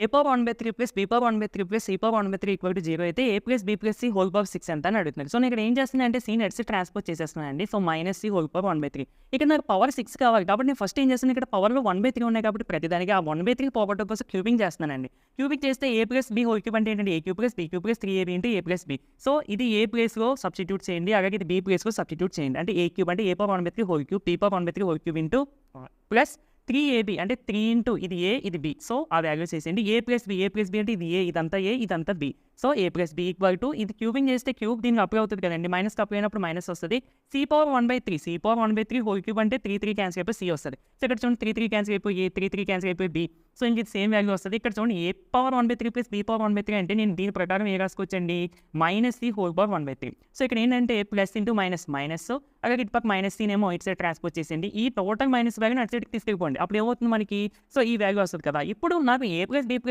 A power 1/3 plus B power 1/3 plus C power 1/3 equal to 0 అయితే A plus B plus C whole power 6 ఎంత అని అడుగుతున్నారు. So నేను ఇక్కడ ఏం చేస్తున్నా అంటే సీని ఎట్స్ ట్రాన్స్‌పోజ్ చేసేస్తున్నానండి. So minus C whole power 1/3 ఇక్కడ నాకు పవర్ 6 కావాలి కాబట్టి నేను ఫస్ట్ ఏం చేస్తాను, ఇక్కడ పవర్‌లో 1/3 ఉన్నాయి కాబట్టి ప్రతిదానికి ఆ 1/3 పోగొట్టడం కోసం క్యూబింగ్ చేస్తున్నానండి. క్యూబింగ్ చేస్తే A plus B whole cube అంటే ఏంటంటే A cube plus B cube plus 3ab into A plus B. So ఇది ఏ ప్లేస్‌లో సబ్స్టిట్యూట్ చేయండి, అలాగే ఇది బీ ప్లేస్‌లో సబ్స్టిట్యూట్ చేయండి. అంటే ఏ క్యూబ్ అంటే A power 1/3 whole cube, B power 1/3 whole cube into plus 3ab అంటే 3 ఇంటూ ఇది ఏ ఇది బి. సో ఆ వాల్యూస్ వేసేయండి. ఏ ప్లస్ బి అంటే ఇది ఏ ఇదంతా ఏ ఇదంతా B. So A plus B equal to ఇది క్యూబింగ్ చేస్తే క్యూబ్ దీనికి అప్లై అవుతుంది కదండి, మైనస్కి అప్లై అయినప్పుడు మైనస్ వస్తుంది. సి పవర్ 1/3 హోల్ క్యూబ్ అంటే 3 క్యాన్సిల్ అయిపోయి సి వస్తుంది. సో ఇక్కడ చూడండి 3 క్యాన్సిల్ అయిపోయి ఏ 3 క్యాన్సిల్ అయిపోయి బి. సో ఇంక ఇది సేమ్ వాల్యూ వస్తుంది. ఇక్కడ చూడండి A power 1/3 plus B power 1/3 అంటే నేను దీని ప్రకారం ఏ రాసుకోవచ్చండి, minus C whole power 1/3. So ఇక్కడ ఏంటంటే ప్లస్ ఇంటూ మైనస్ మైనస్, అలాగే ఇటు పక్క మైనస్ సీనేమో ఇటు సైడ్ ట్రాన్స్‌పోజ్ చేసేయండి. ఈ టోటల్ మైనస్ వాల్యూని అటు సైడ్కి తీసుకెళ్ళిపోండి. అప్పుడు ఏమవుతుంది మనకి, సో ఈ వాల్యూ వస్తుంది కదా. ఇప్పుడు నాకు ఏ ప్లస్ బీ ప్లస్